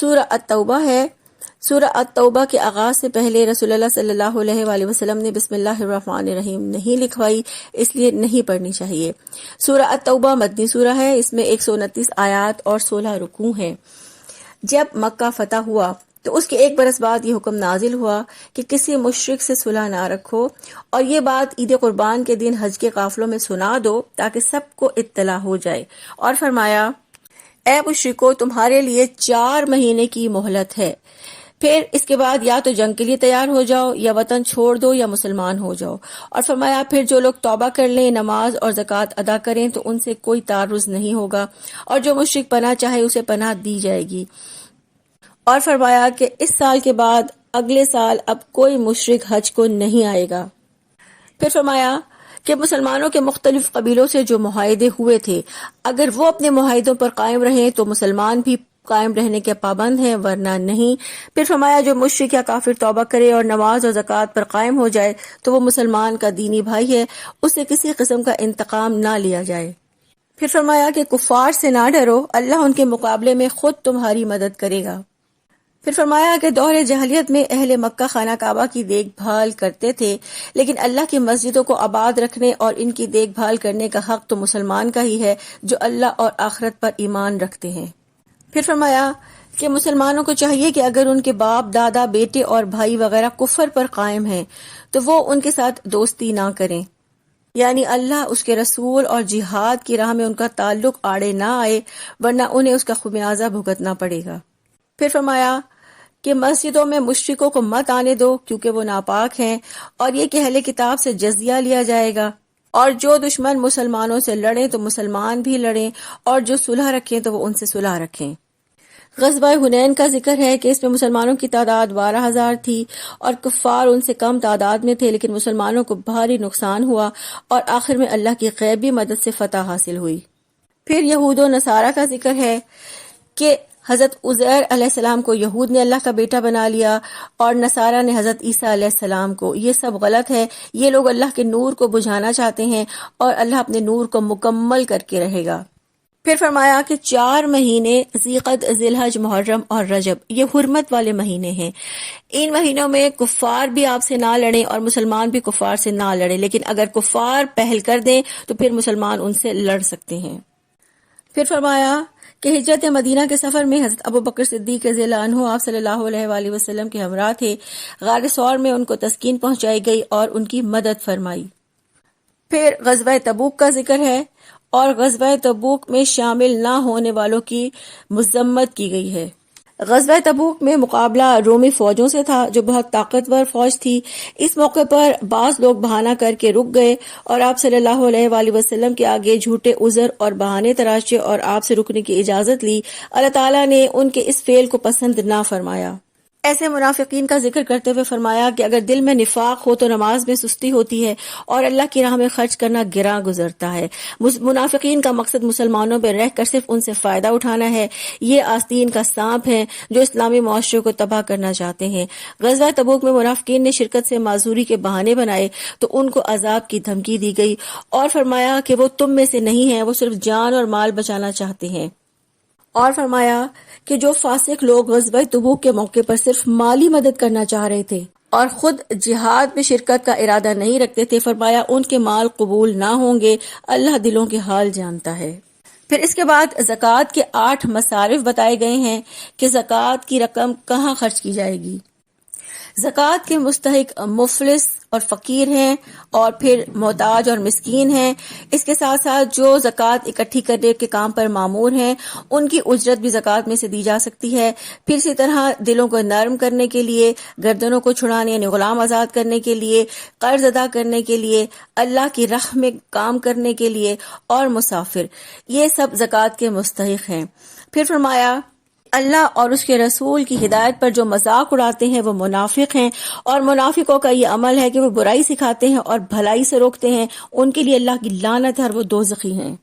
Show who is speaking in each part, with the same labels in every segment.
Speaker 1: سورہ التوبہ ہے۔ سورہ التوبہ کے آغاز سے پہلے رسول اللہ صلی اللہ علیہ وآلہ وسلم نے بسم اللہ الرحمن الرحیم نہیں لکھوائی، اس لیے نہیں پڑھنی چاہیے۔ سورہ التوبہ مدنی سورہ ہے، اس میں 129 آیات اور 16 رکوع ہیں۔ جب مکہ فتح ہوا تو اس کے 1 برس بعد یہ حکم نازل ہوا کہ کسی مشرک سے صلح نہ رکھو، اور یہ بات عید قربان کے دن حج کے قافلوں میں سنا دو تاکہ سب کو اطلاع ہو جائے، اور فرمایا اے مشرکو تمہارے لیے 4 مہینے کی مہلت ہے، پھر اس کے بعد یا تو جنگ کے لیے تیار ہو جاؤ یا وطن چھوڑ دو یا مسلمان ہو جاؤ، اور فرمایا پھر جو لوگ توبہ کر لیں، نماز اور زکوٰۃ ادا کریں تو ان سے کوئی تعرض نہیں ہوگا، اور جو مشرک پناہ چاہے اسے پناہ دی جائے گی، اور فرمایا کہ اس سال کے بعد اگلے سال اب کوئی مشرک حج کو نہیں آئے گا۔ پھر فرمایا کہ مسلمانوں کے مختلف قبیلوں سے جو معاہدے ہوئے تھے اگر وہ اپنے معاہدوں پر قائم رہیں تو مسلمان بھی قائم رہنے کے پابند ہیں، ورنہ نہیں۔ پھر فرمایا جو مشرک یا کافر توبہ کرے اور نماز اور زکوٰۃ پر قائم ہو جائے تو وہ مسلمان کا دینی بھائی ہے، اس سے کسی قسم کا انتقام نہ لیا جائے۔ پھر فرمایا کہ کفار سے نہ ڈرو، اللہ ان کے مقابلے میں خود تمہاری مدد کرے گا۔ پھر فرمایا کہ دور جاہلیت میں اہل مکہ خانہ کعبہ کی دیکھ بھال کرتے تھے، لیکن اللہ کی مسجدوں کو آباد رکھنے اور ان کی دیکھ بھال کرنے کا حق تو مسلمان کا ہی ہے جو اللہ اور آخرت پر ایمان رکھتے ہیں۔ پھر فرمایا کہ مسلمانوں کو چاہیے کہ اگر ان کے باپ دادا بیٹے اور بھائی وغیرہ کفر پر قائم ہیں تو وہ ان کے ساتھ دوستی نہ کریں، یعنی اللہ، اس کے رسول اور جہاد کی راہ میں ان کا تعلق آڑے نہ آئے، ورنہ انہیں اس کا خمیازہ بھگتنا پڑے گا۔ پھر فرمایا کہ مسجدوں میں مشرکوں کو مت آنے دو کیونکہ وہ ناپاک ہیں، اور یہ کہ اہل کتاب سے جزیہ لیا جائے گا، اور جو دشمن مسلمانوں سے لڑیں تو مسلمان بھی لڑیں، اور جو صلح رکھیں تو وہ ان سے صلح رکھیں۔ غزوہ حنین کا ذکر ہے کہ اس میں مسلمانوں کی تعداد 12,000 تھی اور کفار ان سے کم تعداد میں تھے، لیکن مسلمانوں کو بھاری نقصان ہوا اور آخر میں اللہ کی غیبی مدد سے فتح حاصل ہوئی۔ پھر یہود و نصارہ کا ذکر ہے کہ حضرت عزیر علیہ السلام کو یہود نے اللہ کا بیٹا بنا لیا اور نصارہ نے حضرت عیسیٰ علیہ السلام کو۔ یہ سب غلط ہے، یہ لوگ اللہ کے نور کو بجھانا چاہتے ہیں اور اللہ اپنے نور کو مکمل کر کے رہے گا۔ پھر فرمایا کہ 4 مہینے ذی-قعدہ، ذی-الحجہ، محرم اور رجب یہ حرمت والے مہینے ہیں۔ ان مہینوں میں کفار بھی آپ سے نہ لڑیں اور مسلمان بھی کفار سے نہ لڑیں، لیکن اگر کفار پہل کر دیں تو پھر مسلمان ان سے لڑ سکتے ہیں۔ پھر فرمایا کہ ہجرت مدینہ کے سفر میں حضرت ابو بکر صدیق رضی اللہ عنہ آپ صلی اللہ علیہ وآلہ وسلم کے ہمراہ تھے۔ غار ثور میں ان کو تسکین پہنچائی گئی اور ان کی مدد فرمائی۔ پھر غزوہ تبوک کا ذکر ہے اور غزوہ تبوک میں شامل نہ ہونے والوں کی مذمت کی گئی ہے۔ غزوہ تبوک میں مقابلہ رومی فوجوں سے تھا جو بہت طاقتور فوج تھی۔ اس موقع پر بعض لوگ بہانہ کر کے رک گئے اور آپ صلی اللہ علیہ وآلہ وسلم کے آگے جھوٹے عذر اور بہانے تراشے اور آپ سے رکنے کی اجازت لی۔ اللہ تعالیٰ نے ان کے اس فعل کو پسند نہ فرمایا۔ ایسے منافقین کا ذکر کرتے ہوئے فرمایا کہ اگر دل میں نفاق ہو تو نماز میں سستی ہوتی ہے اور اللہ کی راہ میں خرچ کرنا گراں گزرتا ہے۔ منافقین کا مقصد مسلمانوں پہ رہ کر صرف ان سے فائدہ اٹھانا ہے۔ یہ آستین کا سانپ ہیں جو اسلامی معاشرے کو تباہ کرنا چاہتے ہیں۔ غزوہ تبوک میں منافقین نے شرکت سے معذوری کے بہانے بنائے تو ان کو عذاب کی دھمکی دی گئی اور فرمایا کہ وہ تم میں سے نہیں ہیں، وہ صرف جان اور مال بچانا چاہتے ہیں۔ اور فرمایا کہ جو فاسق لوگ غزوہ تبوک کے موقع پر صرف مالی مدد کرنا چاہ رہے تھے اور خود جہاد میں شرکت کا ارادہ نہیں رکھتے تھے، فرمایا ان کے مال قبول نہ ہوں گے، اللہ دلوں کے حال جانتا ہے۔ پھر اس کے بعد زکوٰۃ کے 8 مصارف بتائے گئے ہیں کہ زکوٰۃ کی رقم کہاں خرچ کی جائے گی۔ زکوٰۃ کے مستحق مفلس اور فقیر ہیں اور پھر محتاج اور مسکین ہیں۔ اس کے ساتھ ساتھ جو زکوٰۃ اکٹھی کرنے کے کام پر مامور ہیں ان کی اجرت بھی زکوٰۃ میں سے دی جا سکتی ہے۔ پھر اسی طرح دلوں کو نرم کرنے کے لیے، گردنوں کو چھڑانے یعنی غلام آزاد کرنے کے لیے، قرض ادا کرنے کے لیے، اللہ کی راہ میں کام کرنے کے لیے اور مسافر، یہ سب زکوٰۃ کے مستحق ہیں۔ پھر فرمایا اللہ اور اس کے رسول کی ہدایت پر جو مذاق اڑاتے ہیں وہ منافق ہیں، اور منافقوں کا یہ عمل ہے کہ وہ برائی سکھاتے ہیں اور بھلائی سے روکتے ہیں، ان کے لیے اللہ کی لعنت ہے اور وہ دوزخی ہیں۔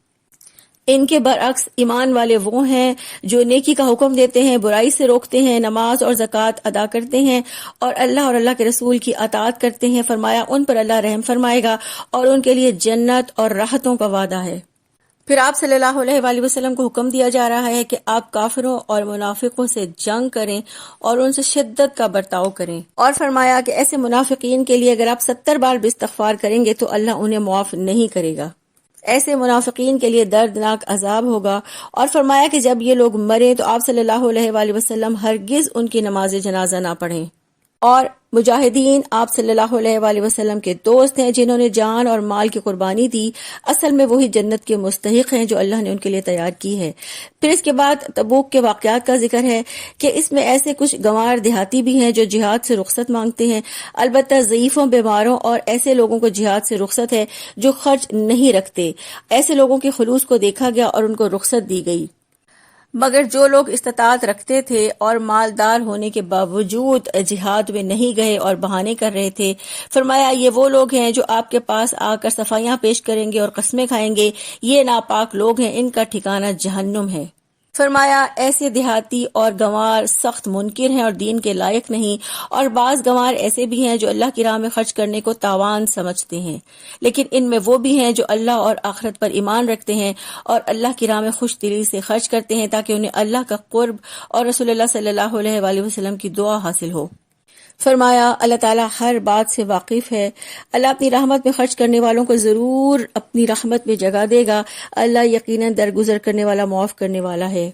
Speaker 1: ان کے برعکس ایمان والے وہ ہیں جو نیکی کا حکم دیتے ہیں، برائی سے روکتے ہیں، نماز اور زکوٰۃ ادا کرتے ہیں اور اللہ کے رسول کی اطاعت کرتے ہیں۔ فرمایا ان پر اللہ رحم فرمائے گا اور ان کے لیے جنت اور راحتوں کا وعدہ ہے۔ پھر آپ صلی اللہ علیہ وآلہ وسلم کو حکم دیا جا رہا ہے کہ آپ کافروں اور منافقوں سے جنگ کریں اور ان سے شدت کا برتاؤ کریں، اور فرمایا کہ ایسے منافقین کے لیے اگر آپ 70 بار بھی استغفار کریں گے تو اللہ انہیں معاف نہیں کرے گا، ایسے منافقین کے لیے دردناک عذاب ہوگا، اور فرمایا کہ جب یہ لوگ مریں تو آپ صلی اللہ علیہ وآلہ وسلم ہرگز ان کی نماز جنازہ نہ پڑھیں، اور مجاہدین آپ صلی اللہ علیہ وآلہ وسلم کے دوست ہیں جنہوں نے جان اور مال کی قربانی دی، اصل میں وہی جنت کے مستحق ہیں جو اللہ نے ان کے لیے تیار کی ہے۔ پھر اس کے بعد تبوک کے واقعات کا ذکر ہے کہ اس میں ایسے کچھ گنوار دیہاتی بھی ہیں جو جہاد سے رخصت مانگتے ہیں، البتہ ضعیفوں، بیماروں اور ایسے لوگوں کو جہاد سے رخصت ہے جو خرچ نہیں رکھتے، ایسے لوگوں کے خلوص کو دیکھا گیا اور ان کو رخصت دی گئی، مگر جو لوگ استطاعت رکھتے تھے اور مالدار ہونے کے باوجود جہاد میں نہیں گئے اور بہانے کر رہے تھے، فرمایا یہ وہ لوگ ہیں جو آپ کے پاس آ کر صفائیاں پیش کریں گے اور قسمیں کھائیں گے، یہ ناپاک لوگ ہیں، ان کا ٹھکانہ جہنم ہے۔ فرمایا ایسے دیہاتی اور گنوار سخت منکر ہیں اور دین کے لائق نہیں، اور بعض گنوار ایسے بھی ہیں جو اللہ کی راہ میں خرچ کرنے کو تاوان سمجھتے ہیں، لیکن ان میں وہ بھی ہیں جو اللہ اور آخرت پر ایمان رکھتے ہیں اور اللہ کی راہ میں خوش دلی سے خرچ کرتے ہیں تاکہ انہیں اللہ کا قرب اور رسول اللہ صلی اللہ علیہ وآلہ وسلم کی دعا حاصل ہو۔ فرمایا اللہ تعالیٰ ہر بات سے واقف ہے، اللہ اپنی رحمت میں خرچ کرنے والوں کو ضرور اپنی رحمت میں جگہ دے گا، اللہ یقیناً درگزر کرنے والا معاف کرنے والا ہے۔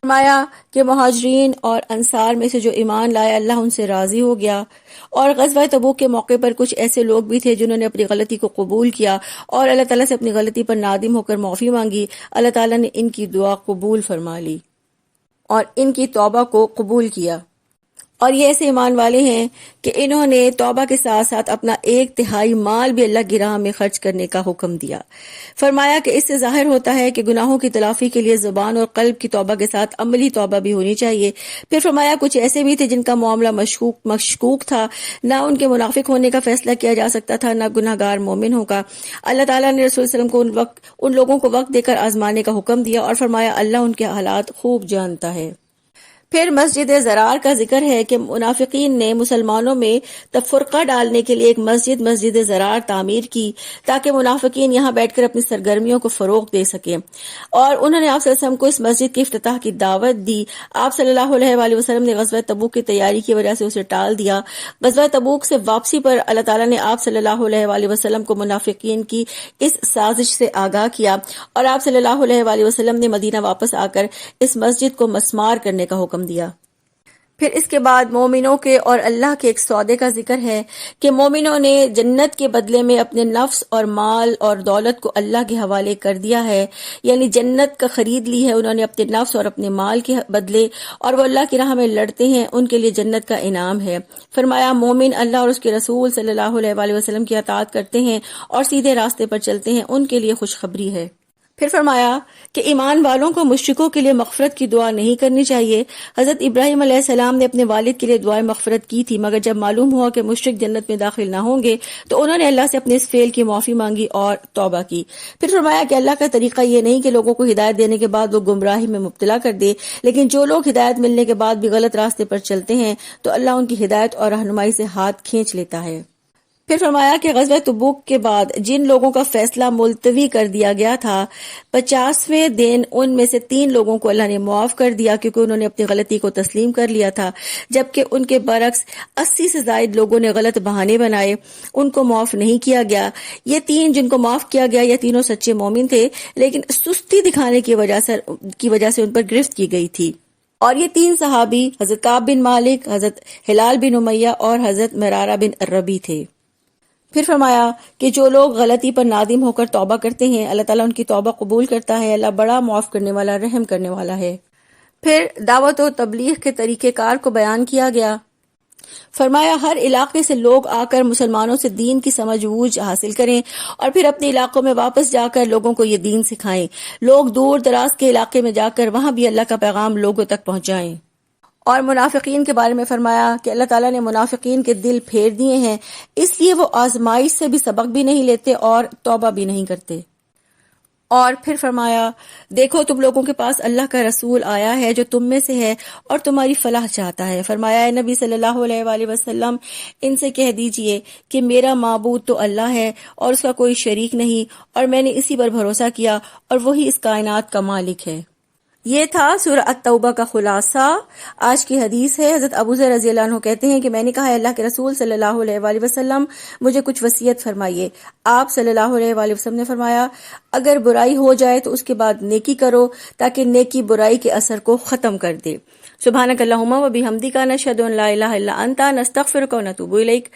Speaker 1: فرمایا کہ مہاجرین اور انصار میں سے جو ایمان لائے اللہ ان سے راضی ہو گیا، اور غزوہ تبوک کے موقع پر کچھ ایسے لوگ بھی تھے جنہوں نے اپنی غلطی کو قبول کیا اور اللہ تعالیٰ سے اپنی غلطی پر نادم ہو کر معافی مانگی، اللہ تعالیٰ نے ان کی دعا قبول فرما لی اور ان کی توبہ کو قبول کیا، اور یہ ایسے ایمان والے ہیں کہ انہوں نے توبہ کے ساتھ ساتھ اپنا 1/3 مال بھی اللہ کی راہ میں خرچ کرنے کا حکم دیا۔ فرمایا کہ اس سے ظاہر ہوتا ہے کہ گناہوں کی تلافی کے لیے زبان اور قلب کی توبہ کے ساتھ عملی توبہ بھی ہونی چاہیے۔ پھر فرمایا کچھ ایسے بھی تھے جن کا معاملہ مشکوک تھا، نہ ان کے منافق ہونے کا فیصلہ کیا جا سکتا تھا، نہ گناہگار مومن ہوگا۔ اللہ تعالیٰ نے رسول صلی اللہ علیہ وسلم کو ان لوگوں کو وقت دے کر آزمانے کا حکم دیا، اور فرمایا اللہ ان کے حالات خوب جانتا ہے۔ پھر مسجد زرار کا ذکر ہے کہ منافقین نے مسلمانوں میں تفرقہ ڈالنے کے لیے ایک مسجد زرار تعمیر کی تاکہ منافقین یہاں بیٹھ کر اپنی سرگرمیوں کو فروغ دے سکیں، اور انہوں نے آپ صلی اللہ علیہ وسلم کو اس مسجد کے افتتاح کی دعوت دی۔ آپ صلی اللہ علیہ وآلہ وسلم نے غزوہ تبوک کی تیاری کی وجہ سے اسے ٹال دیا۔ غزوہ تبوک سے واپسی پر اللہ تعالیٰ نے آپ صلی اللہ علیہ وآلہ وسلم کو منافقین کی اس سازش سے آگاہ کیا، اور آپ صلی اللہ علیہ وآلہ وسلم نے مدینہ واپس آ کر اس مسجد کو مسمار کرنے کا حکم دیا۔ پھر اس کے بعد مومنوں کے اور اللہ کے ایک سودے کا ذکر ہے کہ مومنوں نے جنت کے بدلے میں اپنے نفس اور مال اور دولت کو اللہ کے حوالے کر دیا ہے، یعنی جنت کا خرید لی ہے انہوں نے اپنے نفس اور اپنے مال کے بدلے، اور وہ اللہ کی راہ میں لڑتے ہیں، ان کے لیے جنت کا انعام ہے۔ فرمایا مومن اللہ اور اس کے رسول صلی اللہ علیہ وآلہ وسلم کی اطاعت کرتے ہیں اور سیدھے راستے پر چلتے ہیں، ان کے لیے خوشخبری ہے۔ پھر فرمایا کہ ایمان والوں کو مشرکوں کے لیے مغفرت کی دعا نہیں کرنی چاہیے۔ حضرت ابراہیم علیہ السلام نے اپنے والد کے لیے دعائیں مغفرت کی تھی، مگر جب معلوم ہوا کہ مشرک جنت میں داخل نہ ہوں گے تو انہوں نے اللہ سے اپنے اس فعل کی معافی مانگی اور توبہ کی۔ پھر فرمایا کہ اللہ کا طریقہ یہ نہیں کہ لوگوں کو ہدایت دینے کے بعد وہ گمراہی میں مبتلا کر دے، لیکن جو لوگ ہدایت ملنے کے بعد بھی غلط راستے پر چلتے ہیں تو اللہ ان کی ہدایت اور رہنمائی سے ہاتھ کھینچ لیتا ہے۔ پھر فرمایا کہ غزوہ تبوک کے بعد جن لوگوں کا فیصلہ ملتوی کر دیا گیا تھا 50ویں دن ان میں سے 3 لوگوں کو اللہ نے معاف کر دیا کیونکہ انہوں نے اپنی غلطی کو تسلیم کر لیا تھا، جبکہ ان کے برعکس 80 سے زائد لوگوں نے غلط بہانے بنائے، ان کو معاف نہیں کیا گیا۔ یہ 3 جن کو معاف کیا گیا یہ تینوں سچے مومن تھے، لیکن سستی دکھانے کی وجہ سے ان پر گرفت کی گئی تھی، اور یہ 3 صحابی حضرت کعب بن مالک، حضرت ہلال بن امیہ اور حضرت مرارہ بن ربی تھے۔ پھر فرمایا کہ جو لوگ غلطی پر نادم ہو کر توبہ کرتے ہیں اللہ تعالیٰ ان کی توبہ قبول کرتا ہے، اللہ بڑا معاف کرنے والا، رحم کرنے والا ہے۔ پھر دعوت و تبلیغ کے طریقہ کار کو بیان کیا گیا۔ فرمایا ہر علاقے سے لوگ آ کر مسلمانوں سے دین کی سمجھ بوجھ حاصل کریں اور پھر اپنے علاقوں میں واپس جا کر لوگوں کو یہ دین سکھائیں، لوگ دور دراز کے علاقے میں جا کر وہاں بھی اللہ کا پیغام لوگوں تک پہنچائیں۔ اور منافقین کے بارے میں فرمایا کہ اللہ تعالیٰ نے منافقین کے دل پھیر دیے ہیں، اس لیے وہ آزمائش سے بھی سبق بھی نہیں لیتے اور توبہ بھی نہیں کرتے۔ اور پھر فرمایا دیکھو تم لوگوں کے پاس اللہ کا رسول آیا ہے جو تم میں سے ہے اور تمہاری فلاح چاہتا ہے. فرمایا اے نبی صلی اللہ علیہ وآلہ وسلم ان سے کہہ دیجئے کہ میرا معبود تو اللہ ہے اور اس کا کوئی شریک نہیں، اور میں نے اسی پر بھروسہ کیا اور وہی اس کائنات کا مالک ہے. یہ تھا سورہ التوبہ کا خلاصہ. آج کی حدیث ہے، حضرت ابو ذر رضی اللہ عنہ کہتے ہیں کہ میں نے کہا اللہ کے رسول صلی اللہ علیہ وآلہ وسلم مجھے کچھ وصیت فرمائیے. آپ صلی اللہ علیہ وآلہ وسلم نے فرمایا اگر برائی ہو جائے تو اس کے بعد نیکی کرو تاکہ نیکی برائی کے اثر کو ختم کر دے. سبحانک اللہم و بحمدک نشہد ان لا الہ الا انت نستغفرک و نتوب الیک.